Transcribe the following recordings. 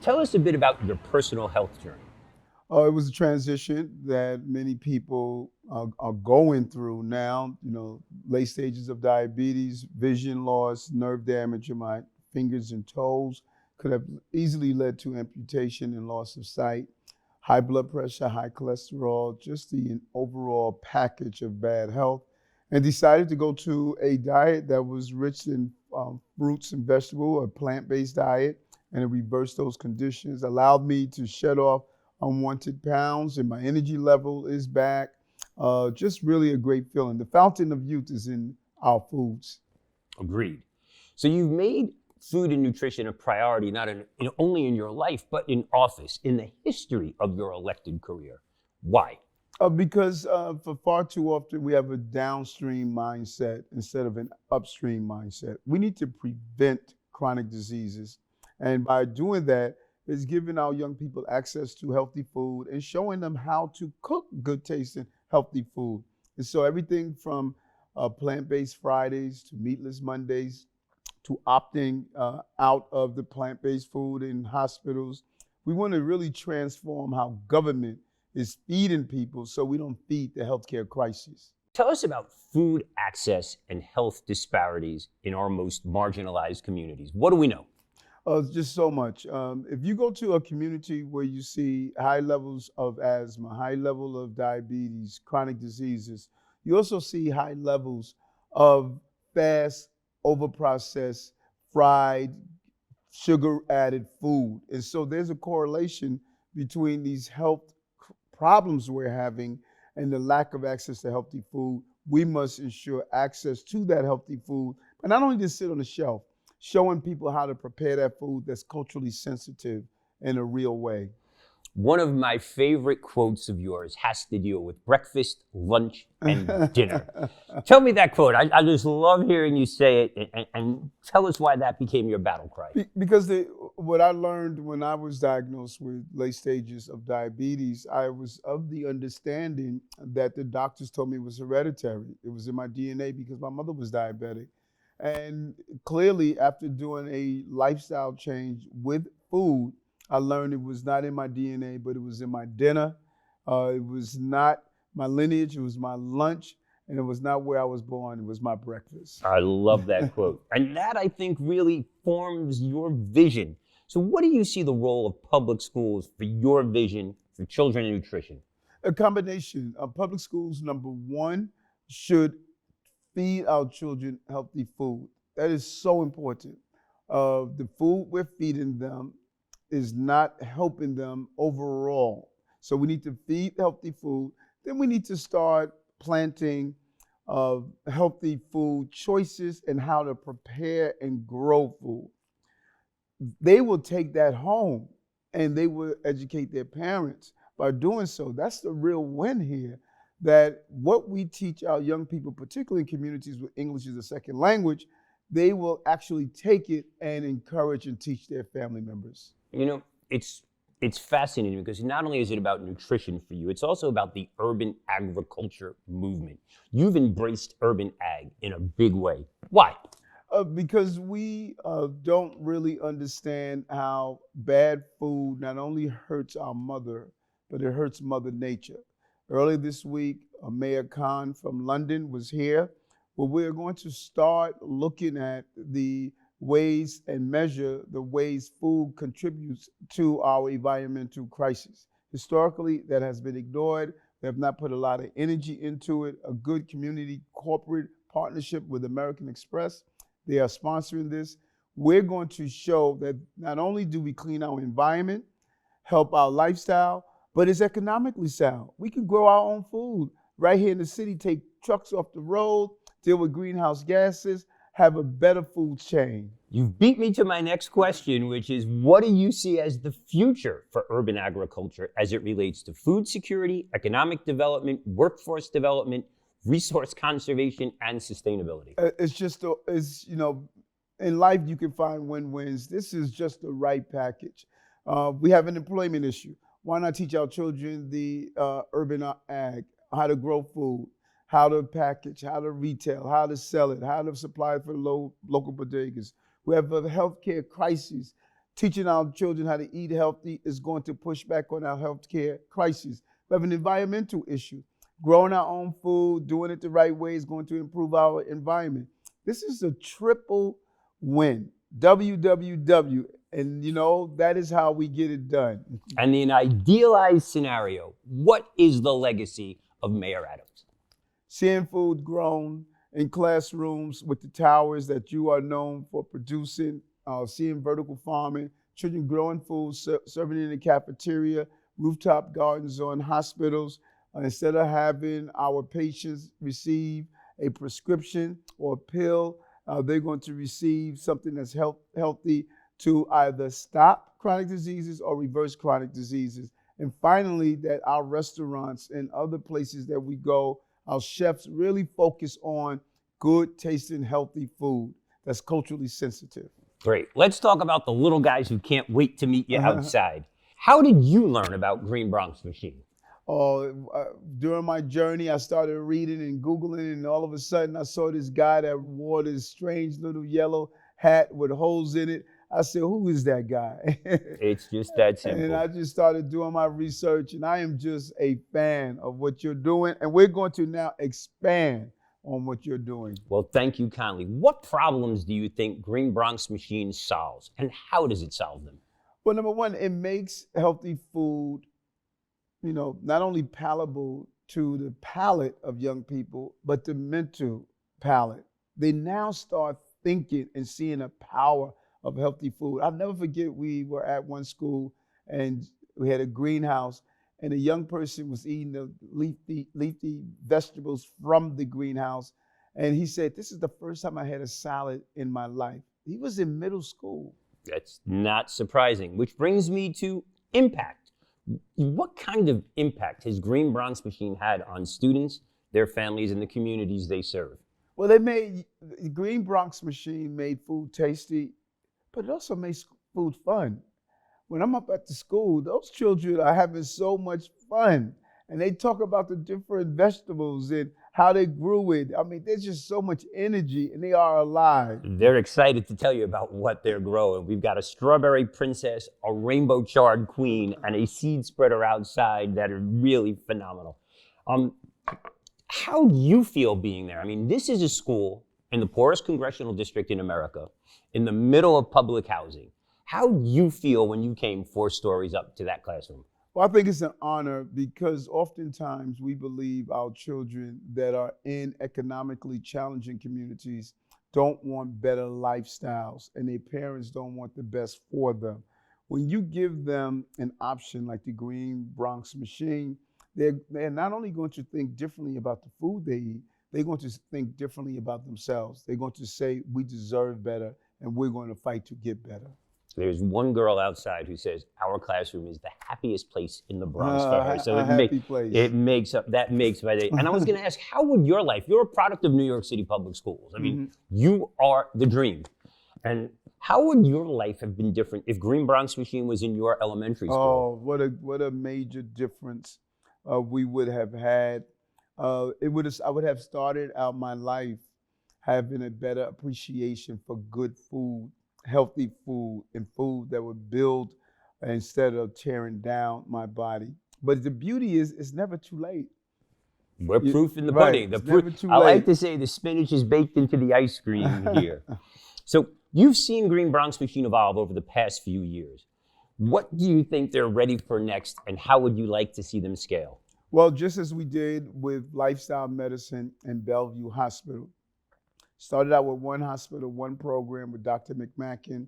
Tell us a bit about your personal health journey. It was a transition that many people are going through now. Late stages of diabetes, vision loss, nerve damage in my fingers and toes could have easily led to amputation and loss of sight. High blood pressure, high cholesterol, just the overall package of bad health. And decided to go to a diet that was rich in fruits and vegetables, a plant-based diet, and it reversed those conditions, allowed me to shed off unwanted pounds, and my energy level is back. Just really a great feeling. The fountain of youth is in our foods. Agreed. So you've made food and nutrition a priority, not only in your life, but in office, in the history of your elected career. Why? Because for far too often we have a downstream mindset instead of an upstream mindset. We need to prevent chronic diseases. And by doing that, it's giving our young people access to healthy food and showing them how to cook good tasting, healthy food. And so everything from plant-based Fridays to meatless Mondays to opting out of the plant-based food in hospitals. We want to really transform how government is feeding people so we don't feed the healthcare crisis. Tell us about food access and health disparities in our most marginalized communities. What do we know? Just so much. If you go to a community where you see high levels of asthma, high level of diabetes, chronic diseases, you also see high levels of fast, overprocessed, fried, sugar-added food. And so there's a correlation between these health problems we're having and the lack of access to healthy food. We must ensure access to that healthy food, but not only just sit on the shelf, showing people how to prepare that food that's culturally sensitive in a real way. One of my favorite quotes of yours has to deal with breakfast, lunch, and dinner. Tell me that quote. I just love hearing you say it, and tell us why that became your battle cry. Because what I learned when I was diagnosed with late stages of diabetes, I was of the understanding that the doctors told me it was hereditary. It was in my DNA because my mother was diabetic. And clearly, after doing a lifestyle change with food, I learned it was not in my DNA, but it was in my dinner. It was not my lineage, it was my lunch, and it was not where I was born, it was my breakfast. I love that quote. And that, I think, really forms your vision. So what do you see the role of public schools for your vision for children and nutrition? A combination of public schools, number one, should feed our children healthy food. That is so important. The food we're feeding them is not helping them overall. So we need to feed healthy food. Then we need to start planting healthy food choices and how to prepare and grow food. They will take that home and they will educate their parents. By doing so, that's the real win here, that what we teach our young people, particularly in communities where English is a second language, they will actually take it and encourage and teach their family members. You know, it's fascinating because not only is it about nutrition for you, it's also about the urban agriculture movement. You've embraced urban ag in a big way. Why? Because we don't really understand how bad food not only hurts our mother, but it hurts Mother Nature. Earlier this week, Mayor Khan from London was here, where we're going to start looking at the ways and measure the ways food contributes to our environmental crisis. Historically, that has been ignored. We have not put a lot of energy into it. A good community corporate partnership with American Express, they are sponsoring this. We're going to show that not only do we clean our environment, help our lifestyle, but it's economically sound. We can grow our own food right here in the city, take trucks off the road, deal with greenhouse gases, have a better food chain. You've beat me to my next question, which is what do you see as the future for urban agriculture as it relates to food security, economic development, workforce development, resource conservation, and sustainability? In life you can find win-wins. This is just the right package. We have an employment issue. Why not teach our children the urban ag, how to grow food, how to package, how to retail, how to sell it, how to supply it for the local bodegas. We have a healthcare crisis. Teaching our children how to eat healthy is going to push back on our healthcare crisis. We have an environmental issue. Growing our own food, doing it the right way is going to improve our environment. This is a triple win. WWW. And that is how we get it done. And in an idealized scenario, what is the legacy of Mayor Adams? Seeing food grown in classrooms with the towers that you are known for producing, seeing vertical farming, children growing food, serving in the cafeteria, rooftop gardens on hospitals. Instead of having our patients receive a prescription or a pill, they're going to receive something that's healthy to either stop chronic diseases or reverse chronic diseases. And finally, that our restaurants and other places that we go, our chefs really focus on good tasting, healthy food that's culturally sensitive. Great. Let's talk about the little guys who can't wait to meet you outside. How did you learn about Green Bronx Machine? During my journey, I started reading and Googling, and all of a sudden I saw this guy that wore this strange little yellow hat with holes in it. I said, who is that guy? It's just that simple. And I just started doing my research, and I am just a fan of what you're doing. And we're going to now expand on what you're doing. Well, thank you kindly. What problems do you think Green Bronx Machine solves, and how does it solve them? Well, number one, it makes healthy food, not only palatable to the palate of young people, but the mental palate. They now start thinking and seeing the power of healthy food. I'll never forget, we were at one school and we had a greenhouse, and a young person was eating the leafy vegetables from the greenhouse. And he said, this is the first time I had a salad in my life. He was in middle school. That's not surprising, which brings me to impact. What kind of impact has Green Bronx Machine had on students, their families, and the communities they serve? Well, Green Bronx Machine made food tasty, but it also makes food fun. When I'm up at the school, those children are having so much fun. And they talk about the different vegetables and how they grew it. I mean, there's just so much energy, and they are alive. They're excited to tell you about what they're growing. We've got a strawberry princess, a rainbow chard queen, and a seed spreader outside that are really phenomenal. How do you feel being there? I mean, this is a school in the poorest congressional district in America, in the middle of public housing. How do you feel when you came 4 stories up to that classroom? Well, I think it's an honor because oftentimes we believe our children that are in economically challenging communities don't want better lifestyles, and their parents don't want the best for them. When you give them an option like the Green Bronx Machine, they're not only going to think differently about the food they eat, they're going to think differently about themselves. They're going to say, we deserve better, and we're going to fight to get better. There's one girl outside who says our classroom is the happiest place in the Bronx for her. So it makes my day. And I was going to ask, how would your life? You're a product of New York City public schools. I mean, you are the dream. And how would your life have been different if Green Bronx Machine was in your elementary school? Oh, what a major difference we would have had. I would have started out my life having a better appreciation for good food, healthy food, and food that would build instead of tearing down my body. But the beauty is, it's never too late. We're proof in the pudding. It's never too late. I like to say the spinach is baked into the ice cream here. So you've seen Green Bronx Machine evolve over the past few years. What do you think they're ready for next, and how would you like to see them scale? Well, just as we did with lifestyle medicine and Bellevue Hospital. Started out with one hospital, one program with Dr. McMacken.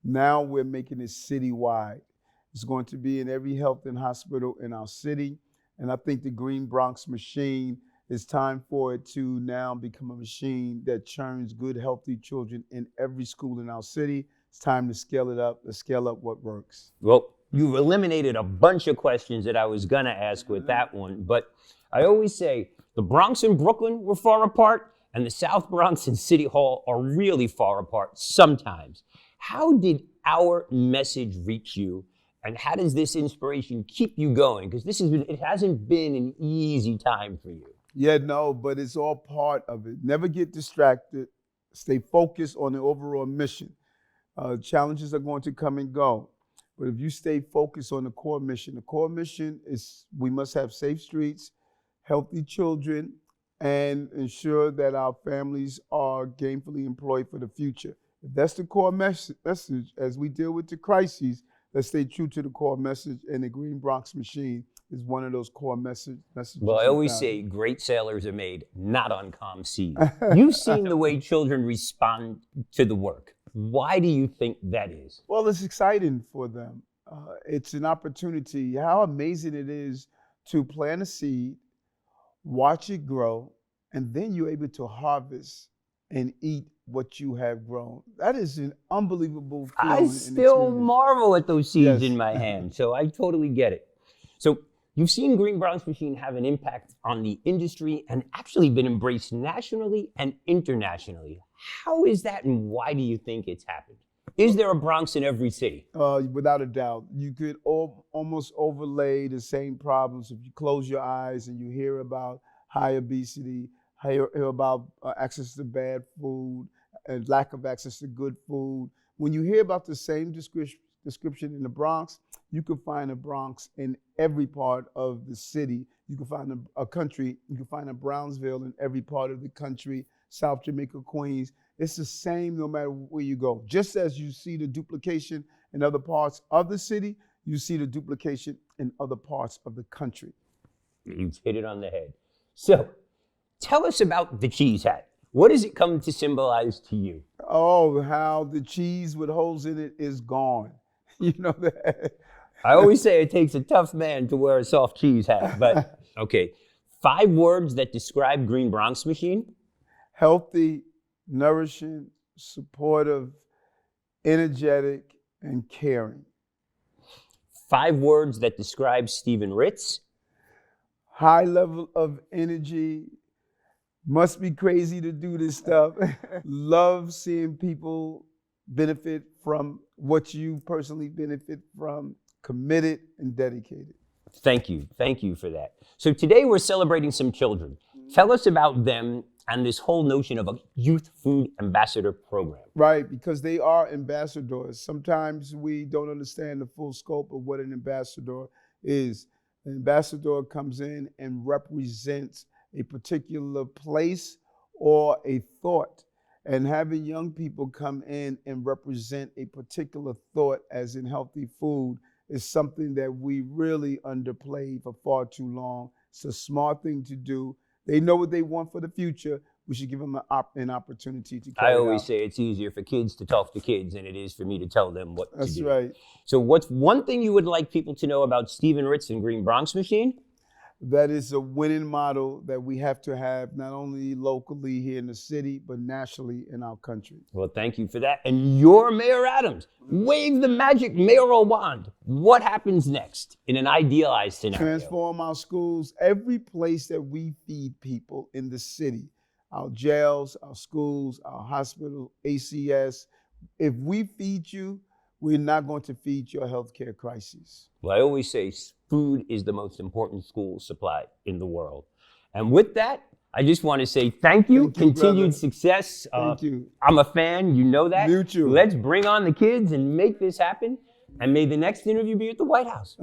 Now we're making it citywide. It's going to be in every health and hospital in our city. And I think the Green Bronx Machine, it's time for it to now become a machine that churns good, healthy children in every school in our city. It's time to scale it up. Let's scale up what works. Well, you've eliminated a bunch of questions that I was going to ask with that one. But I always say the Bronx and Brooklyn were far apart, and the South Bronx and City Hall are really far apart sometimes. How did our message reach you, and how does this inspiration keep you going? Because it hasn't been an easy time for you. Yeah, no, but it's all part of it. Never get distracted. Stay focused on the overall mission. Challenges are going to come and go. But if you stay focused on the core mission is we must have safe streets, healthy children, and ensure that our families are gainfully employed for the future. If that's the core message, as we deal with the crises, let's stay true to the core message, and the Green Bronx Machine is one of those core messages. Well, I always say great sailors are made not on calm seas. You've seen the way children respond to the work. Why do you think that is? Well, it's exciting for them. It's an opportunity. How amazing it is to plant a seed, watch it grow, and then you're able to harvest and eat what you have grown. That is an unbelievable feeling. I still marvel at those seeds in my hand, so I totally get it. So you've seen Green Bronx Machine have an impact on the industry and actually been embraced nationally and internationally. How is that, and why do you think it's happened? Is there a Bronx in every city? Without a doubt. You could almost overlay the same problems if you close your eyes and you hear about high obesity, hear about access to bad food, and lack of access to good food. When you hear about the same description in the Bronx, you can find a Bronx in every part of the city. You can find a country, you can find a Brownsville in every part of the country, South Jamaica, Queens. It's the same no matter where you go. Just as you see the duplication in other parts of the city, you see the duplication in other parts of the country. You've hit it on the head. So, tell us about the cheese hat. What does it come to symbolize to you? Oh, how the cheese with holes in it is gone. You know that? I always say it takes a tough man to wear a soft cheese hat, but okay. 5 words that describe Green Bronx Machine? Healthy, nourishing, supportive, energetic, and caring. 5 words that describe Stephen Ritz? High level of energy, must be crazy to do this stuff. Love seeing people benefit from what you personally benefit from, committed and dedicated. Thank you for that. So today we're celebrating some children. Tell us about them and this whole notion of a youth food ambassador program. Right, because they are ambassadors. Sometimes we don't understand the full scope of what an ambassador is. An ambassador comes in and represents a particular place or a thought. And having young people come in and represent a particular thought, as in healthy food, is something that we really underplayed for far too long. It's a smart thing to do. They know what they want for the future. We should give them an opportunity to carry it out. I always say it's easier for kids to talk to kids than it is for me to tell them what to do. That's right. So what's one thing you would like people to know about Stephen Ritz and Green Bronx Machine? That is a winning model that we have to have not only locally here in the city, but nationally in our country. Well, thank you for that. And you're Mayor Adams. Wave the magic mayoral wand. What happens next in an idealized scenario? Transform our schools, every place that we feed people in the city, our jails, our schools, our hospitals, ACS. If we feed you, we're not going to feed your healthcare crisis. Well, I always say food is the most important school supply in the world. And with that, I just want to say thank you, continued brother. Success. Thank you. I'm a fan, you know that. Mutual. Let's bring on the kids and make this happen. And may the next interview be at the White House.